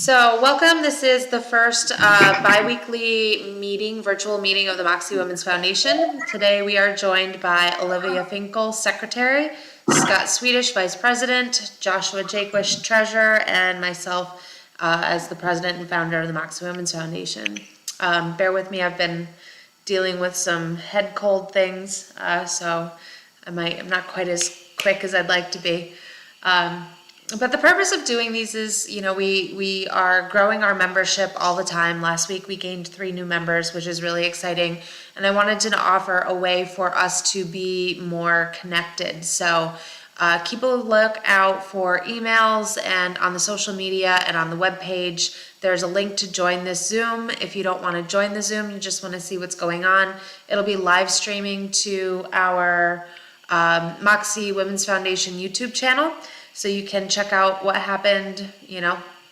So welcome. This is the first bi-weekly virtual meeting of the Moxxi Women's Foundation. Today we are joined by Olivia Finkel, Secretary, Scott Swedish, Vice President, Joshua Jaquish, Treasurer, and myself as the President and Founder of the Moxxi Women's Foundation. Bear with me, I've been dealing with some head cold things, so I'm not quite as quick as I'd like to be. But the purpose of doing these is, we are growing our membership all the time. Last week we gained 3 new members, which is really exciting. And I wanted to offer a way for us to be more connected. So keep a lookout for emails and on the social media and on the webpage. There's a link to join this Zoom. If you don't want to join the Zoom, you just want to see what's going on. It'll be live streaming to our Moxxi Women's Foundation YouTube channel. So you can check out what happened,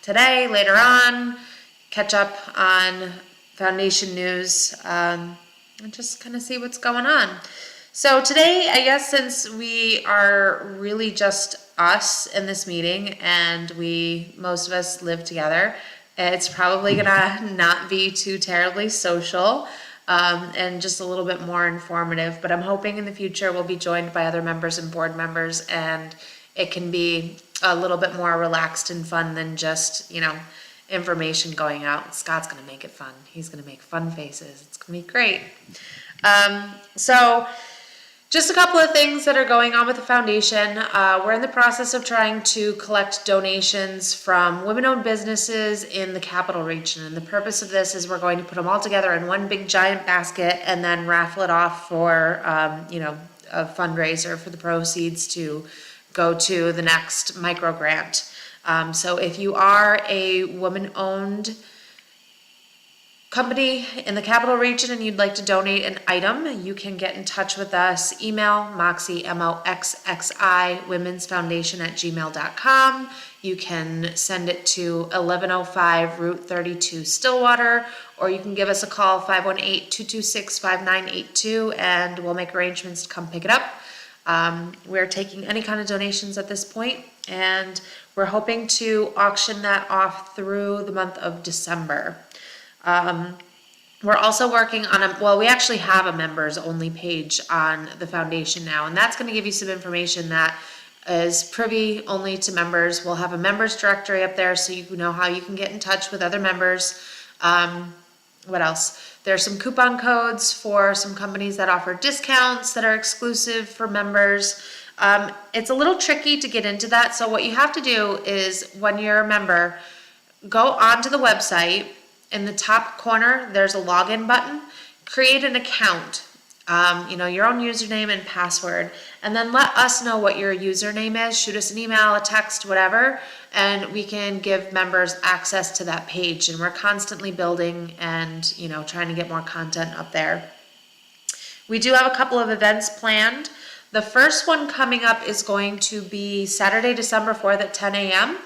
today, later on, catch up on foundation news, and just kind of see what's going on. So today, I guess since we are really just us in this meeting and most of us live together, it's probably gonna not be too terribly social. And just a little bit more informative, but I'm hoping in the future we'll be joined by other members and board members, and it can be a little bit more relaxed and fun than just, information going out. Scott's gonna make it fun. He's gonna make fun faces. It's gonna be great. So just a couple of things that are going on with the foundation. We're in the process of trying to collect donations from women-owned businesses in the Capital Region. And the purpose of this is we're going to put them all together in one big giant basket and then raffle it off for, a fundraiser for the proceeds to go to the next micro grant. So if you are a woman-owned company in the Capital Region and you'd like to donate an item, you can get in touch with us. Email Moxxi, Moxxi, womensfoundation@gmail.com. You can send it to 1105 Route 32 Stillwater, or you can give us a call, 518-226-5982, and we'll make arrangements to come pick it up. We're taking any kind of donations at this point, and we're hoping to auction that off through the month of December. We're also working on we actually have a members only page on the foundation now, and that's going to give you some information that is privy only to members. We'll have a members directory up there so you know how you can get in touch with other members. What else? There's some coupon codes for some companies that offer discounts that are exclusive for members. It's a little tricky to get into that, so what you have to do is when you're a member, go onto the website. In the top corner, there's a login button. Create an account, your own username and password, and then let us know what your username is. Shoot us an email, a text, whatever, and we can give members access to that page. And we're constantly building and, trying to get more content up there. We do have a couple of events planned. The first one coming up is going to be Saturday, December 4th at 10 a.m.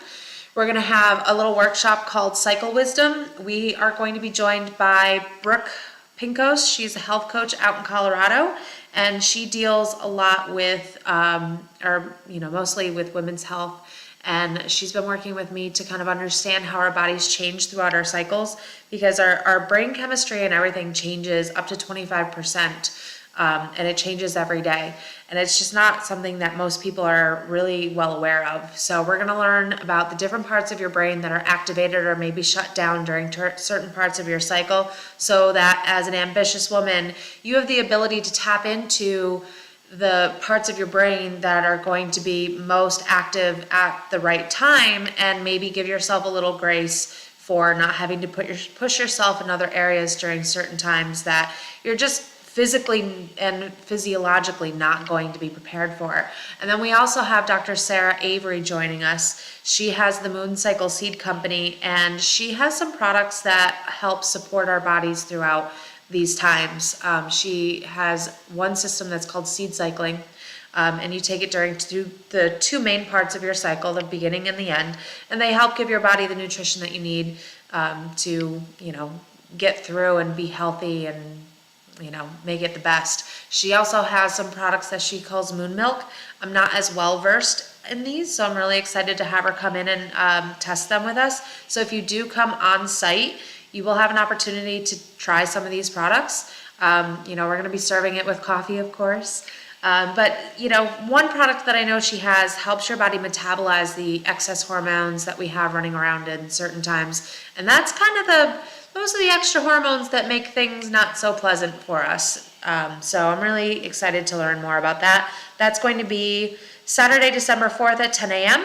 We're going to have a little workshop called Cycle Wisdom. We are going to be joined by Brooke Pinkos. She's a health coach out in Colorado, and she deals a lot with, mostly with women's health. And she's been working with me to kind of understand how our bodies change throughout our cycles, because our brain chemistry and everything changes up to 25%. And it changes every day. And it's just not something that most people are really well aware of. So we're going to learn about the different parts of your brain that are activated or maybe shut down during certain parts of your cycle, so that as an ambitious woman, you have the ability to tap into the parts of your brain that are going to be most active at the right time, and maybe give yourself a little grace for not having to push yourself in other areas during certain times that you're just physically and physiologically not going to be prepared for. And then we also have Dr. Sarah Avery joining us. She has the Moon Cycle Seed Company, and she has some products that help support our bodies throughout these times. She has one system that's called seed cycling, and you take it during the 2 main parts of your cycle, the beginning and the end, and they help give your body the nutrition that you need to, get through and be healthy and make it the best. She also has some products that she calls Moon Milk. I'm not as well versed in these, so I'm really excited to have her come in and test them with us. So if you do come on site, you will have an opportunity to try some of these products. We're going to be serving it with coffee, of course. But one product that I know she has helps your body metabolize the excess hormones that we have running around in certain times. And that's kind of those are the extra hormones that make things not so pleasant for us. So I'm really excited to learn more about that. That's going to be Saturday, December 4th at 10 a.m.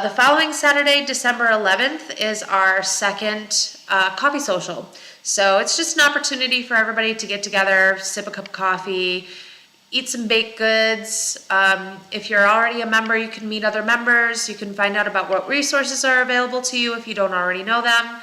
The following Saturday, December 11th, is our second coffee social. So it's just an opportunity for everybody to get together, sip a cup of coffee, eat some baked goods. If you're already a member, you can meet other members. You can find out about what resources are available to you if you don't already know them.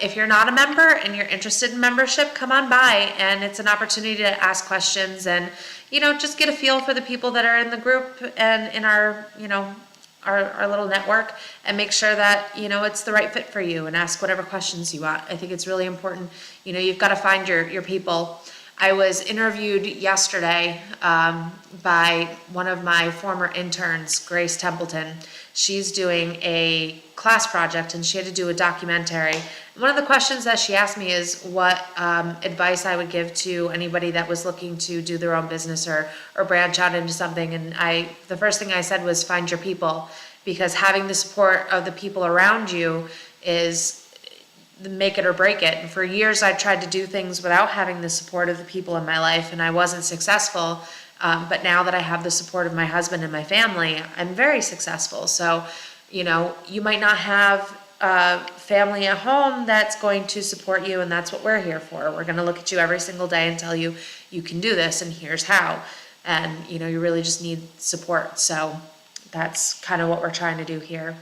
If you're not a member and you're interested in membership, come on by, and it's an opportunity to ask questions and, just get a feel for the people that are in the group and in our little network, and make sure that, it's the right fit for you, and ask whatever questions you want. I think it's really important. You've got to find your people. I was interviewed yesterday by one of my former interns, Grace Templeton. She's doing a class project and she had to do a documentary. One of the questions that she asked me is what advice I would give to anybody that was looking to do their own business or branch out into something. And the first thing I said was find your people, because having the support of the people around you is the make it or break it. And for years I tried to do things without having the support of the people in my life, and I wasn't successful. But now that I have the support of my husband and my family, I'm very successful. So, you might not have family at home that's going to support you, and that's what we're here for. We're going to look at you every single day and tell you, you can do this, and here's how. And, you really just need support. So that's kind of what we're trying to do here.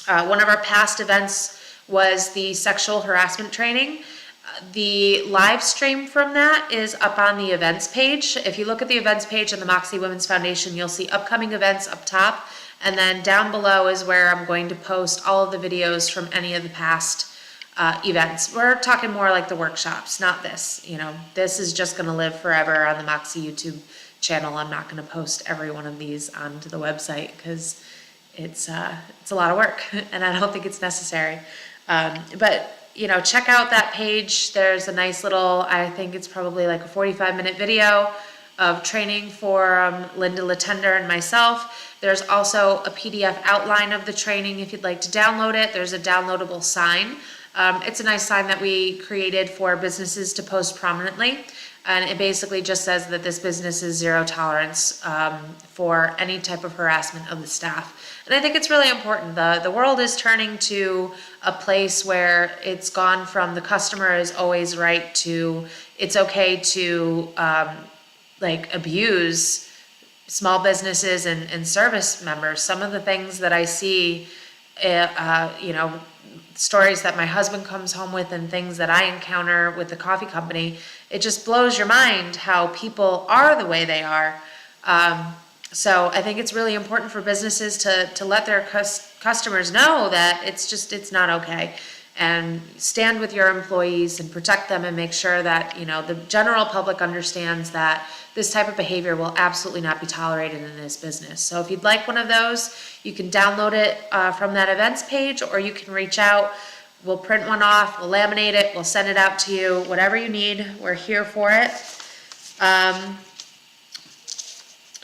One of our past events was the sexual harassment training. The live stream from that is up on the events page. If you look at the events page on the Moxxi Women's Foundation, you'll see upcoming events up top. And then down below is where I'm going to post all of the videos from any of the past events. We're talking more like the workshops, not this. This is just going to live forever on the Moxxi YouTube channel. I'm not going to post every one of these onto the website because it's a lot of work and I don't think it's necessary. But check out that page. There's a nice little, I think it's probably like a 45-minute video of training for Linda Latender and myself. There's also a PDF outline of the training if you'd like to download it. There's a downloadable sign. It's a nice sign that we created for businesses to post prominently. And it basically just says that this business is zero tolerance for any type of harassment of the staff. And I think it's really important. The world is turning to a place where it's gone from the customer is always right to it's okay to abuse small businesses and service members. Some of the things that I see, stories that my husband comes home with and things that I encounter with the coffee company, it just blows your mind how people are the way they are. So I think it's really important for businesses to let their customers know that it's not okay, and stand with your employees and protect them and make sure that the general public understands that this type of behavior will absolutely not be tolerated in this business. So if you'd like one of those, you can download it from that events page, or you can reach out. We'll print one off, we'll laminate it, we'll send it out to you, whatever you need, we're here for it.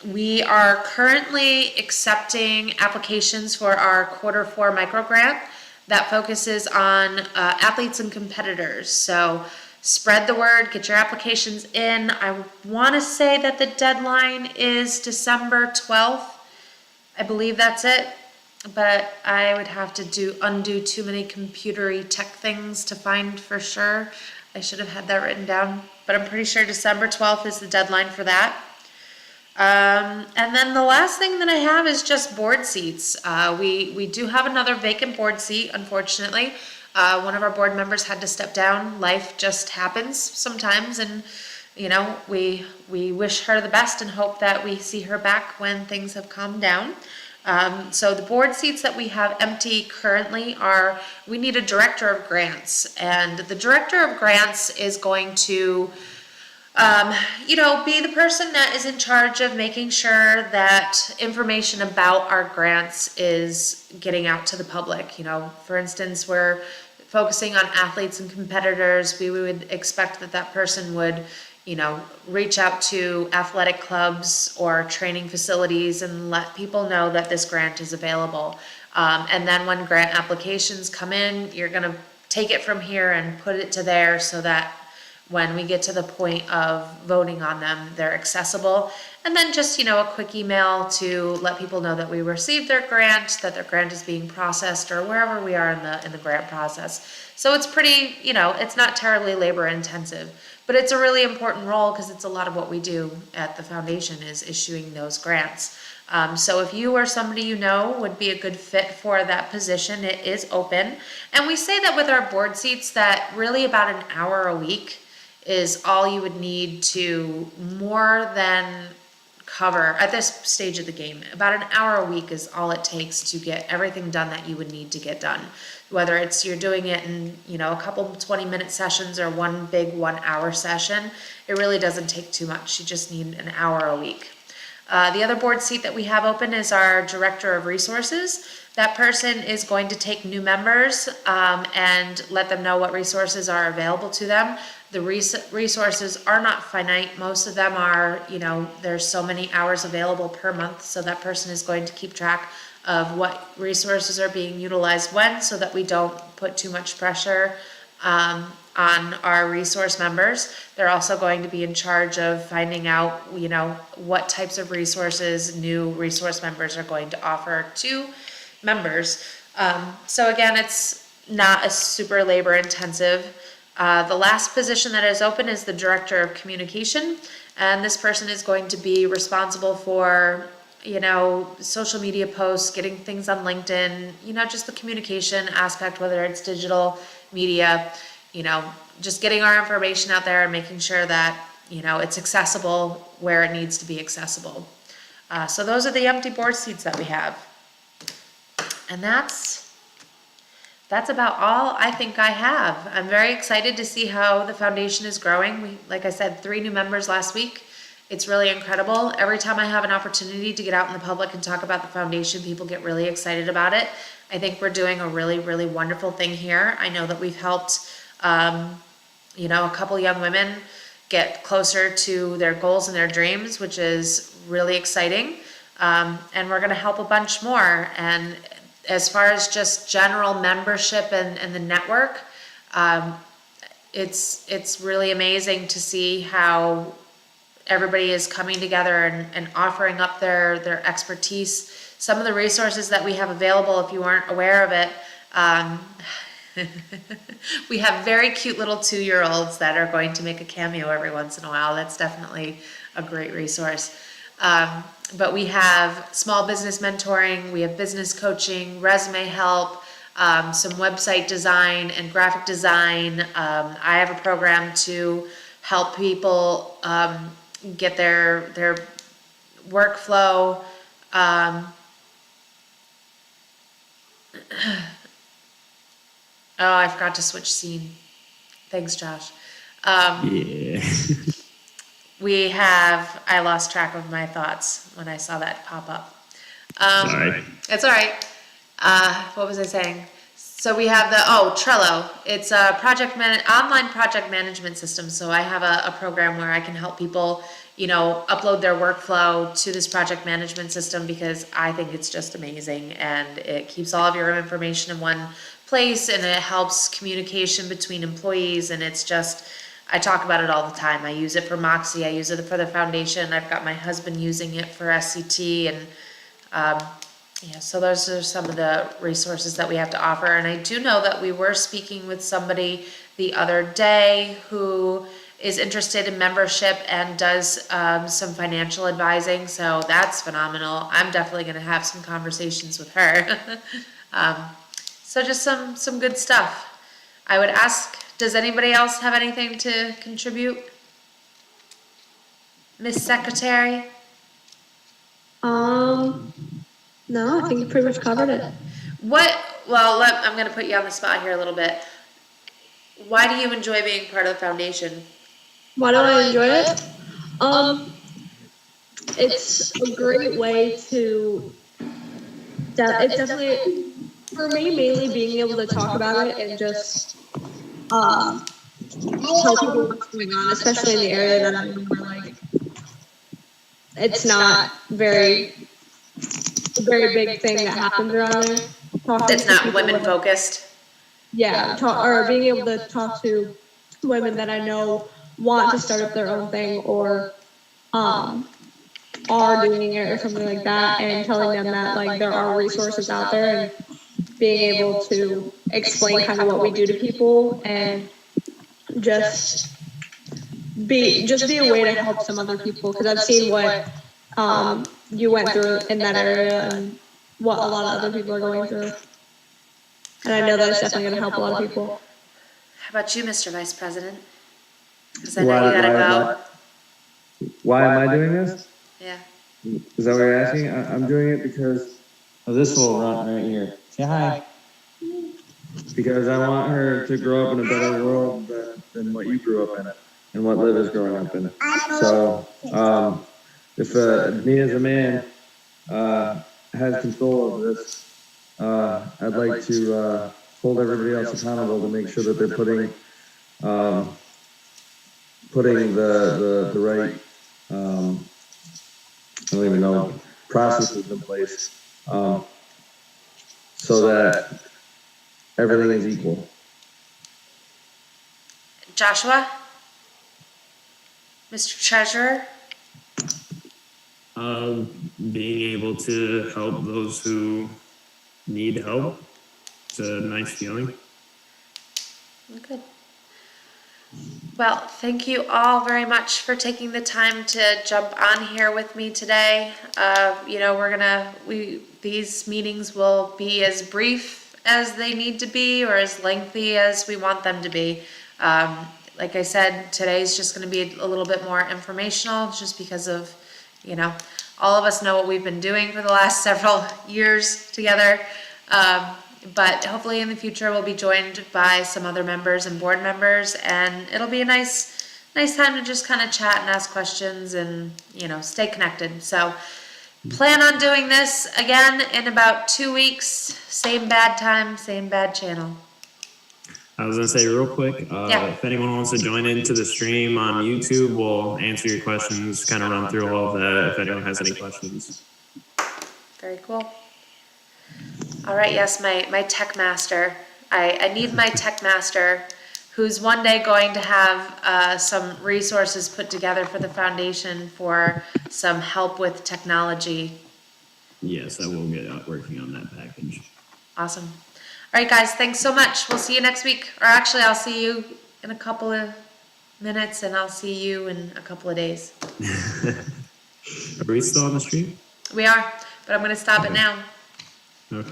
We are currently accepting applications for our Q4 micro grant that focuses on athletes and competitors. So spread the word, get your applications in. I want to say that the deadline is December 12th. I believe that's it, but I would have to undo too many computery tech things to find for sure. I should have had that written down, but I'm pretty sure December 12th is the deadline for that. And then the last thing that I have is just board seats. We do have another vacant board seat, unfortunately. One of our board members had to step down. Life just happens sometimes, and we wish her the best and hope that we see her back when things have calmed down. So the board seats that we have empty currently are, we need a director of grants, and the director of grants is going to be the person that is in charge of making sure that information about our grants is getting out to the public. For instance, we're focusing on athletes and competitors. We would expect that person would, reach out to athletic clubs or training facilities and let people know that this grant is available. And then when grant applications come in, you're gonna take it from here and put it to there so that when we get to the point of voting on them, they're accessible. And then just, a quick email to let people know that we received their grant, that their grant is being processed, or wherever we are in the grant process. So it's pretty, it's not terribly labor intensive, but it's a really important role because it's a lot of what we do at the foundation is issuing those grants. So if you or somebody would be a good fit for that position, it is open. And we say that with our board seats that really about an hour a week is all you would need to more than cover at this stage of the game. About an hour a week is all it takes to get everything done that you would need to get done. Whether it's you're doing it in, a couple 20-minute sessions or one big 1 hour session, it really doesn't take too much. You just need an hour a week. The other board seat that we have open is our director of resources. That person is going to take new members and let them know what resources are available to them. The resources are not finite. Most of them are, there's so many hours available per month, so that person is going to keep track of what resources are being utilized when, so that we don't put too much pressure on our resource members. They're also going to be in charge of finding out, what types of resources new resource members are going to offer to members. So again, it's not a super labor intensive. The last position that is open is the director of communication, and this person is going to be responsible for, social media posts, getting things on LinkedIn, just the communication aspect, whether it's digital media, just getting our information out there and making sure that, it's accessible where it needs to be accessible. So those are the empty board seats that we have. And that's about all I think I have. I'm very excited to see how the foundation is growing. We, like I said, 3 new members last week. It's really incredible. Every time I have an opportunity to get out in the public and talk about the foundation, people get really excited about it. I think we're doing a really, really wonderful thing here. I know that we've helped, a couple young women get closer to their goals and their dreams, which is really exciting. And we're gonna help a bunch more. And as far as just general membership and the network, it's really amazing to see how everybody is coming together and offering up their expertise. Some of the resources that we have available, if you aren't aware of it, we have very cute little 2-year-olds that are going to make a cameo every once in a while. That's definitely a great resource. But we have small business mentoring, we have business coaching, resume help, some website design and graphic design. I have a program to help people get their workflow. Oh, I forgot to switch scene. Thanks, Josh. Yeah. I lost track of my thoughts when I saw that pop up. Sorry. It's all right. What was I saying? So we have Trello. It's a online project management system. So I have a program where I can help people, upload their workflow to this project management system because I think it's just amazing, and it keeps all of your information in one place, and it helps communication between employees, and it's just, I talk about it all the time. I use it for Moxxi, I use it for the foundation, I've got my husband using it for SCT, and so those are some of the resources that we have to offer. And I do know that we were speaking with somebody the other day who is interested in membership and does some financial advising, so that's phenomenal. I'm definitely going to have some conversations with her. So just some good stuff. I would ask, does anybody else have anything to contribute? Miss Secretary? No, I think you pretty much covered it. I'm gonna put you on the spot here a little bit. Why do you enjoy being part of the foundation? Why do I enjoy it? It's a great way to, it's definitely, for me, mainly being able to talk about it and just, tell people what's going on, especially in the area that I'm in, where, like, it's not a very big thing that happens around there. It's not women focused. Yeah, or being able to talk to women that I know want to start up their own thing or are doing it or something like that, and telling them that like there are resources out there, and being able to explain kind of what we do to people, and just be a way to help some other people, because I've seen what you went through in that area and what a lot of other people are going through. And I know that it's definitely going to help a lot of people. How about you, Mr. Vice President? Because I know you gotta go. Why am I doing this? Yeah. Is that what you're asking? I'm doing it because of this little runt right here. Say hi. Because I want her to grow up in a better world than what you grew up in and what Liv is growing up in. So, if me as a man has control of this, I'd like to hold everybody else accountable to make sure that they're putting the right I don't even know processes in place so that everything is equal. Joshua? Mr. Treasurer? Being able to help those who need help. It's a nice feeling. Good. Well, thank you all very much for taking the time to jump on here with me today. You know, these meetings will be as brief as they need to be or as lengthy as we want them to be. Like I said, today's just going to be a little bit more informational just because of, you know, all of us know what we've been doing for the last several years together. But hopefully in the future we'll be joined by some other members and board members, and it'll be a nice time to just kind of chat and ask questions and, you know, stay connected. So plan on doing this again in about 2 weeks. Same bad time, same bad channel. I was gonna say real quick, if anyone wants to join into the stream on YouTube, we'll answer your questions, kind of run through all of that if anyone has any questions. Very cool. All right, yes, my tech master. I need my tech master who's one day going to have some resources put together for the foundation for some help with technology. Yes, I will get out working on that package. Awesome. All right, guys, thanks so much. We'll see you next week. Or actually, I'll see you in a couple of minutes, and I'll see you in a couple of days. Are we still on the stream? We are, but I'm going to stop it now. Okay.